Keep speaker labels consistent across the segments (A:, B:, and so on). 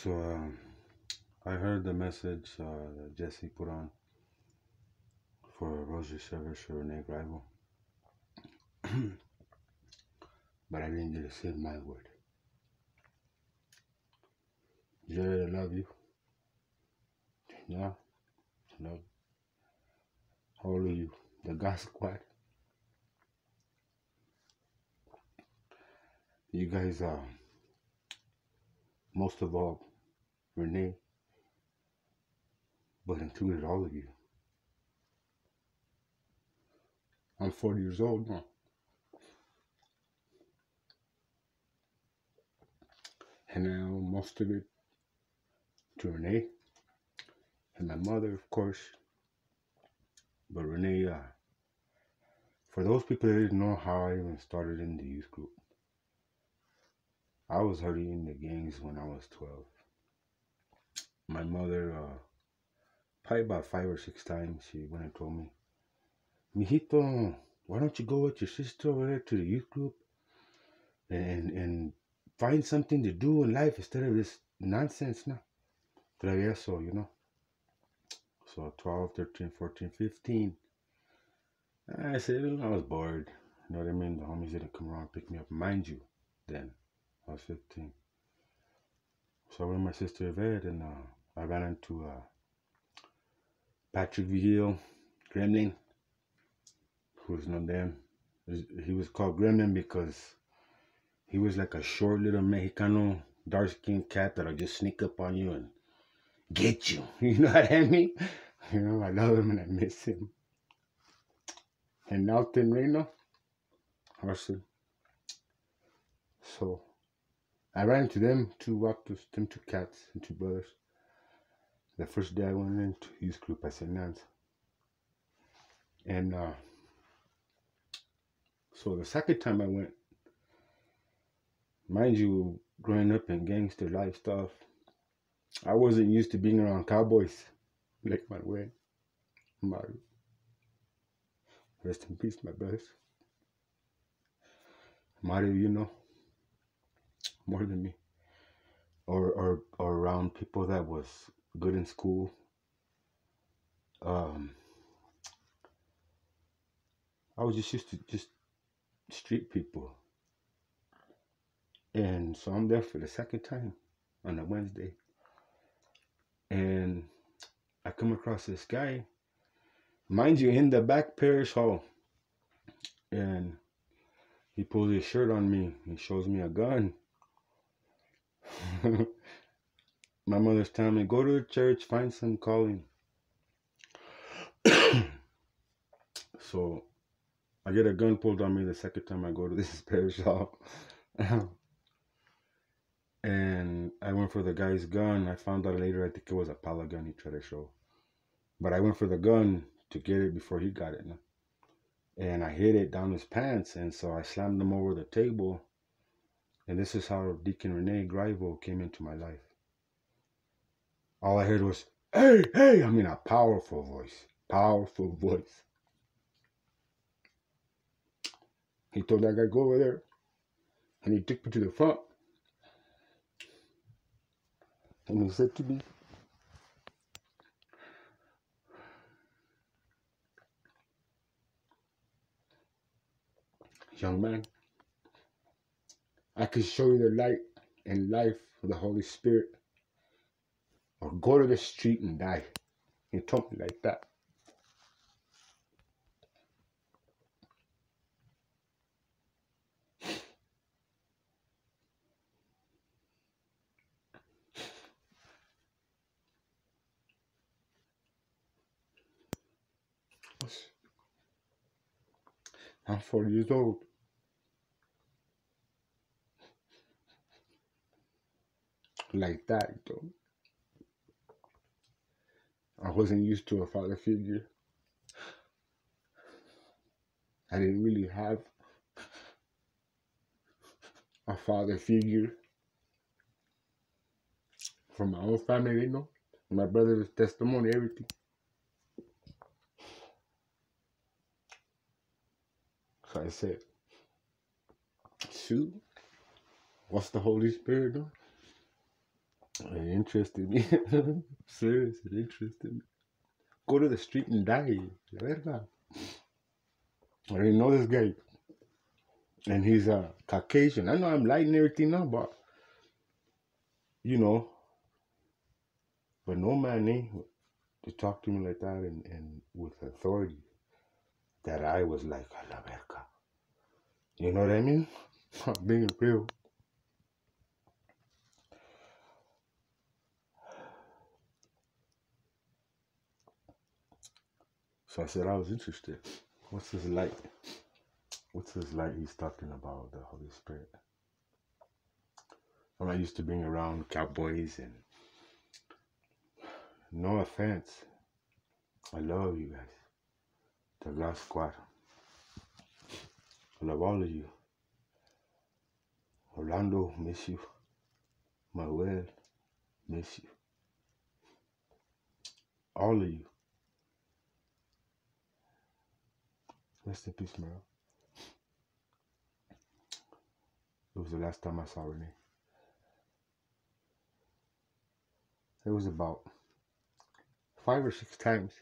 A: So I heard the message that Jesse put on for a rosary service for Rene rival, but I didn't get to say my word. Jerry, I love you. Yeah, love all of you. The God Squad. You guys, most of all, Rene, but included all of you. I'm 40 years old now. And I owe most of it to Rene and my mother, of course. But Rene, for those people that didn't know how I even started in the youth group, I was already in the gangs when I was 12. My mother, probably about 5 or 6 times, she went and told me, Mijito, why don't you go with your sister over there to the youth group and find something to do in life instead of this nonsense now. Travieso, you know. So 12, 13, 14, 15. I said, I was bored. You know what I mean? The homies didn't come around and pick me up. Mind you, then I was 15. So I went with my sister Yvette, and I ran into Patrick Vigil, Gremlin, who's no damn. He was called Gremlin because he was like a short little Mexicano, dark-skinned cat that'll just sneak up on you and get you. You know what I mean? You know, I love him and I miss him. And Nelton Reno, Arson. So I ran into them two cats and two brothers. The first day I went into youth group, I said Nance. And so the second time I went, mind you, growing up in gangster life stuff, I wasn't used to being around cowboys. Like my way. Rest in peace, my brothers. Mario, you know, more than me. Or around people that was good in school. I was just used to just street people. And so I'm there for the second time on a Wednesday. And I come across this guy, mind you, in the back parish hall. And he pulls his shirt on me. He shows me a gun. My mother's telling me, go to the church, find some calling. So I get a gun pulled on me the second time I go to this parish hall. And I went for the guy's gun. I found out later, I think it was a pala gun he tried to show. But I went for the gun to get it before he got it. And I hid it down his pants. And so I slammed him over the table. And this is how Deacon Rene Grivo came into my life. All I heard was, hey, hey. I mean, a powerful voice. Powerful voice. He told that guy, go over there. And he took me to the front. And he said to me, young man, I can show you the light and life of the Holy Spirit, or go to the street and die. He told me like that. I'm 40 years old. Like that, though. I wasn't used to a father figure. I didn't really have a father figure from my own family, you know. My brother's testimony, everything. So I said, shoot, what's the Holy Spirit doing? It interested me. Serious, it interested me. Go to the street and die. La verga. I didn't know this guy. And he's Caucasian. I know I'm lighting everything up, but you know, but no man, to talk to me like that and with authority, that I was like, a la verga. You know what I mean? Being real. So I said I was interested. What's his light? What's his light he's talking about, the Holy Spirit? When I used to bring around cowboys, and no offense, I love you guys. The last squad. I love all of you. Orlando, miss you. Manuel, miss you. All of you. Rest in peace, Merle. It was the last time I saw Rene. It was about 5 or 6 times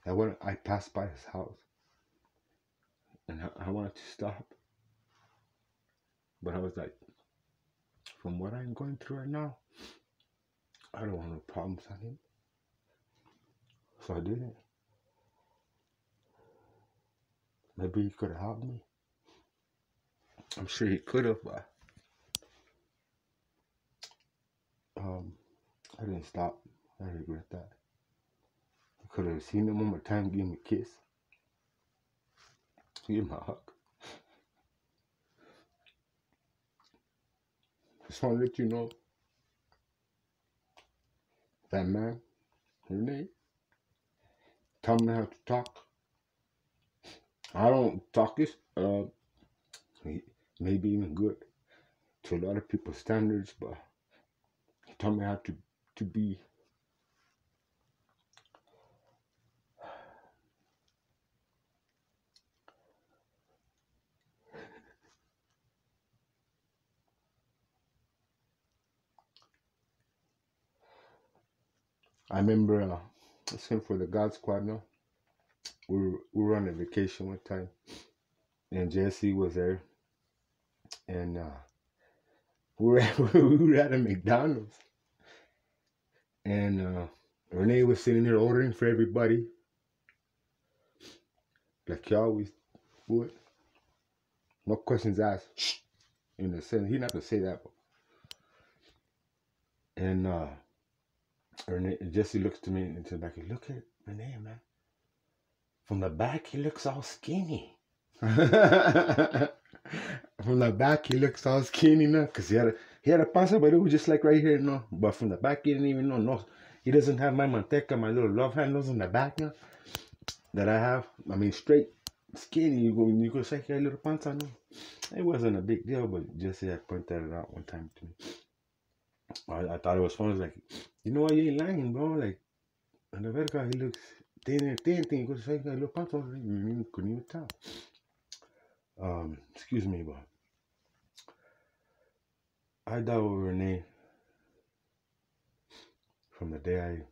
A: I passed by his house, and I wanted to stop, but I was like, from what I'm going through right now, I don't want no problems on him. So I didn't. Maybe he could have helped me. I'm sure he could have, but I didn't stop. I regret that. I could have seen him one more time, give him a kiss, give him a hug. Just want to let you know that man, Rene, taught me how to talk. I don't talk this, maybe even good to a lot of people's standards, but he taught me how to be. I remember listening for the God Squad now. We were on a vacation one time, and Jesse was there, and we were at a McDonald's, and Rene was sitting there ordering for everybody, like he always would. No questions asked. In a sense, he didn't have to say that, but, and Rene, Jesse looks to me and to the back. Look at Rene, man. From the back, he looks all skinny. From the back, he looks all skinny now, cause he had a panza, but it was just like right here, no. But from the back, he didn't even know. No, he doesn't have my manteca, my little love handles in the back now that I have. I mean, straight skinny. You go say, "Hey, little panza," no. It wasn't a big deal, but Jesse had pointed it out one time to me. I thought it was funny. I was like, you know what? You ain't lying, bro. Like, on the verga, he looks thin. You go say, "Hey, little panza," you couldn't even tell. Excuse me, but I died with Rene from the day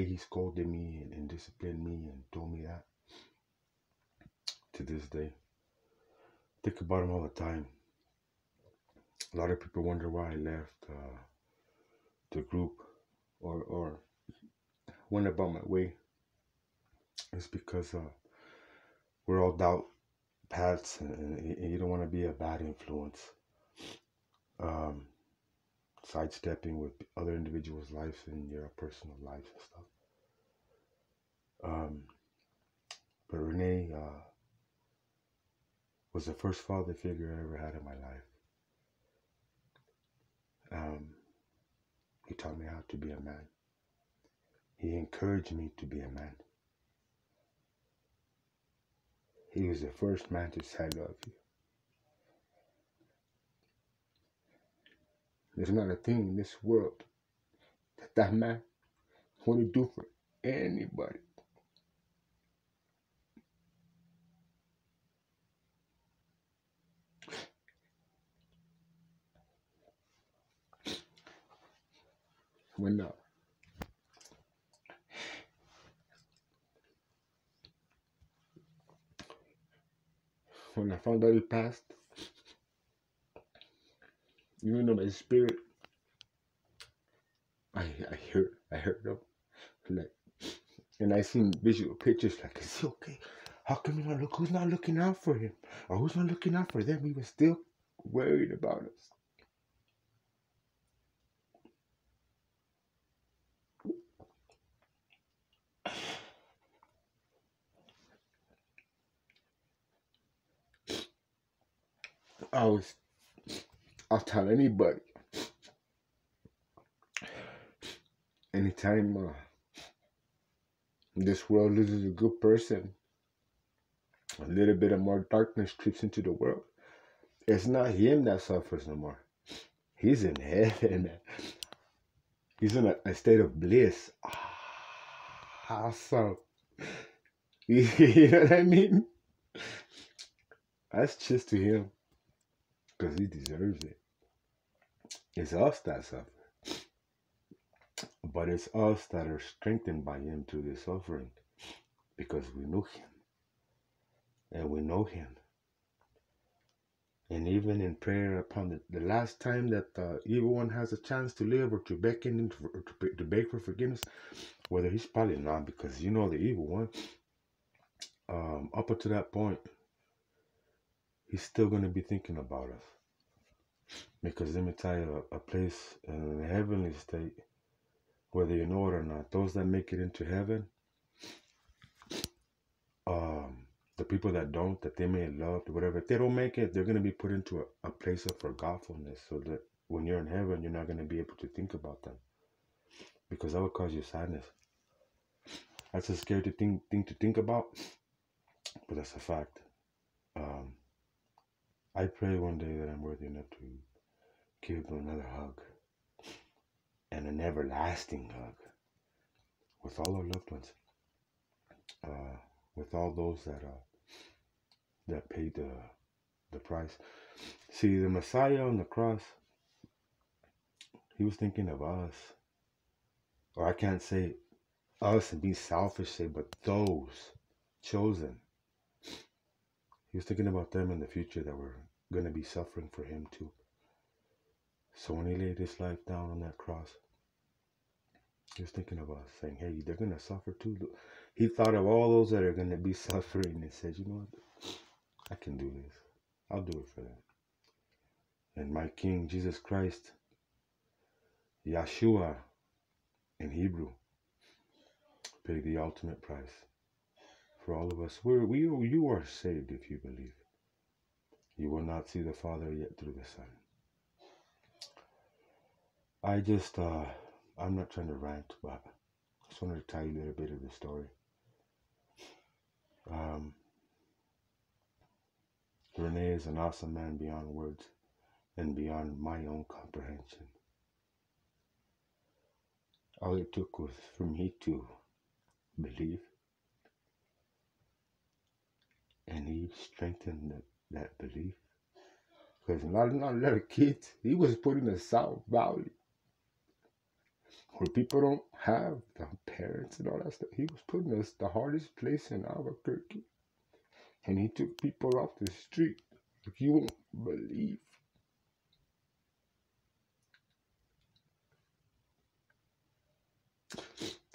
A: he scolded me and disciplined me and told me that to this day. Think about him all the time. A lot of people wonder why I left the group or went about my way. It's because we're all doubt paths, and you don't want to be a bad influence. Sidestepping with other individuals' lives and your personal life and stuff. But Rene was the first father figure I ever had in my life. He taught me how to be a man. He encouraged me to be a man. He was the first man to say, I love you. There's not a thing in this world that man wouldn't do for anybody. when I found out he passed, even though my spirit, I heard him, like, and I seen visual pictures, like, is he okay? How come you not look? Who's not looking out for him? Or who's not looking out for them? He was still worried about us. I'll tell anybody, anytime this world loses a good person, a little bit of more darkness creeps into the world. It's not him that suffers no more. He's in heaven. He's in a state of bliss. Awesome. You know what I mean? That's just to him, because he deserves it. It's us that suffer. But it's us that are strengthened by him through the suffering, because we knew him. And we know him. And even in prayer upon the last time that the evil one has a chance to live, or to beckon, or to beg for forgiveness, whether he's probably not, because you know the evil one, up until that point, he's still going to be thinking about us. Because let me tell you, a place in the heavenly state, whether you know it or not, those that make it into heaven, the people that don't, that they may have loved, whatever, if they don't make it, they're going to be put into a place of forgetfulness, so that when you're in heaven, you're not going to be able to think about them, because that would cause you sadness. That's a scary thing to think about, but that's a fact. I pray one day that I'm worthy enough to give another hug, and an everlasting hug, with all our loved ones, with all those that paid the price. See, the Messiah on the cross, he was thinking of us. Or I can't say us and be selfish, but those chosen. He was thinking about them in the future that were going to be suffering for him too. So when he laid his life down on that cross, he was thinking of us, saying, hey, they're going to suffer too. He thought of all those that are going to be suffering, and said, you know what? I can do this. I'll do it for them. And my King, Jesus Christ, Yeshua in Hebrew, paid the ultimate price for all of us. You are saved if you believe. You will not see the Father yet through the Son. I'm not trying to rant, but I just wanted to tell you a little bit of the story. Rene is an awesome man beyond words and beyond my own comprehension. All it took was for me to believe, and he strengthened that belief. Because not a lot of kids, he was put in the South Valley, where people don't have the parents and all that stuff. He was put in the hardest place in Albuquerque, and he took people off the street. If you won't believe.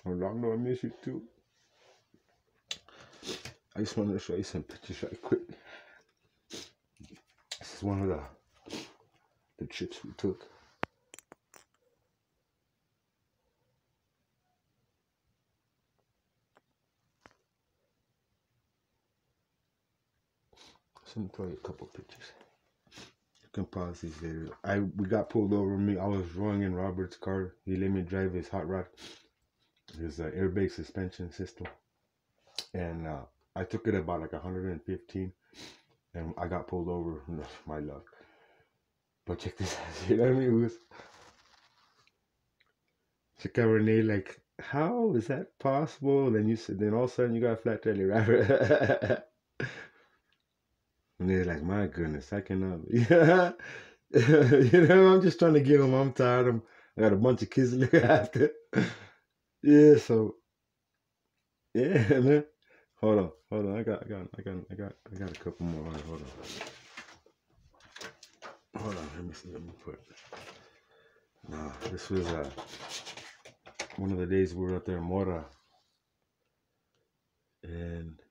A: Orlando, I miss you too. I just wanted to show you some pictures right quick. This is one of the trips we took. So let me throw you a couple pictures. You can pause these later. We got pulled over. I was rolling in Robert's car. He let me drive his hot rod, his airbag suspension system, and I took it about like 115, and I got pulled over. My luck. But check this out. You know what I mean? Check out Rene, like, how is that possible? Then all of a sudden you got a flat tire, right? And they're like, my goodness, I cannot. Yeah. You know, I'm just trying to get him. I'm tired. I got a bunch of kids to look after. Yeah, so yeah, man. Hold on. I got a couple more. Hold on. Let me see. Let me put. Nah, this was one of the days we were out there in Mora, and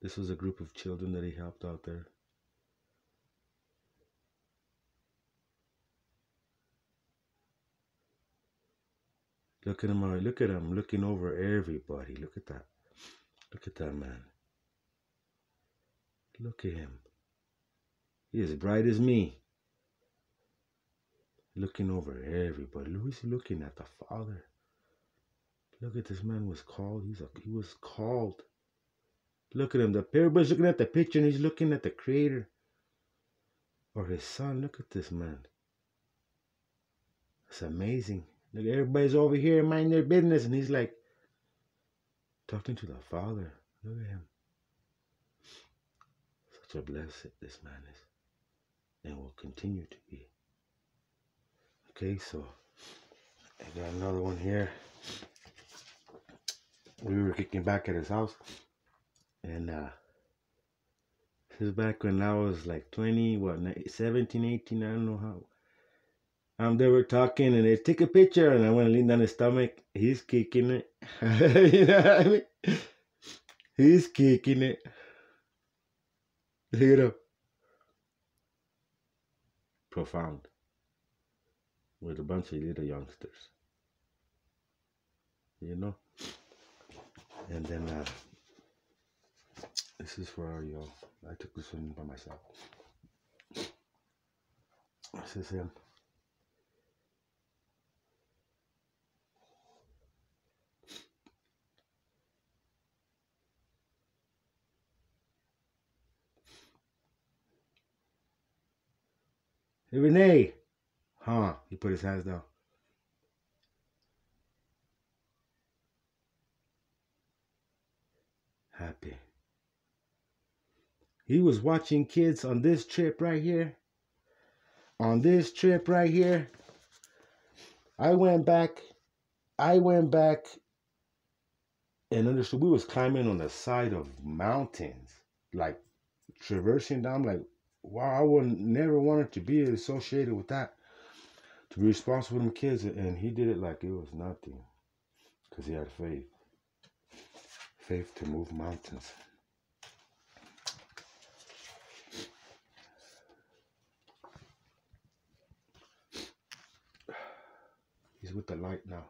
A: this was a group of children that he helped out there. Look at him! Look at him looking over everybody. Look at that! Look at that man! Look at him! He's as bright as me. Looking over everybody. Who's he looking at? The Father. Look at this man was called. He was called. Look at him. Everybody's looking at the picture and he's looking at the Creator or his Son. Look at this man. It's amazing. Look, everybody's over here minding their business and he's like talking to the Father. Look at him. Such a blessed this man is. And will continue to be. Okay, so I got another one here. We were kicking back at his house. And this is back when I was like 20, 17, 18, I don't know how. They were talking and they take a picture and I went to lean on his stomach. He's kicking it. You know what I mean? He's kicking it. Look at him. Profound. With a bunch of little youngsters. You know? And then this is for y'all. I took this one by myself. This is him. Hey, Rene. Huh? He put his hands down. Happy. He was watching kids on this trip right here. On this trip right here. I went back and understood we was climbing on the side of mountains. Like traversing down. Like, wow, I would never wanted to be associated with that. To be responsible for them kids. And he did it like it was nothing. Because he had faith. Faith to move mountains. He's with the light now.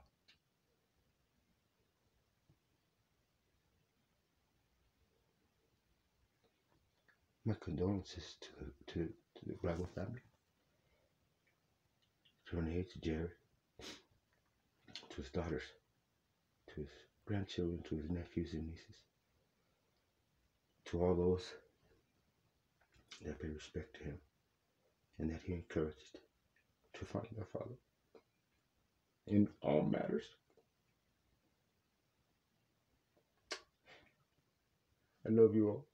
A: My condolences to the Bravo family. To Rene, to Jared, to his daughters, to his grandchildren, to his nephews and nieces. To all those that pay respect to him and that he encouraged to find their Father in all matters. I love you all.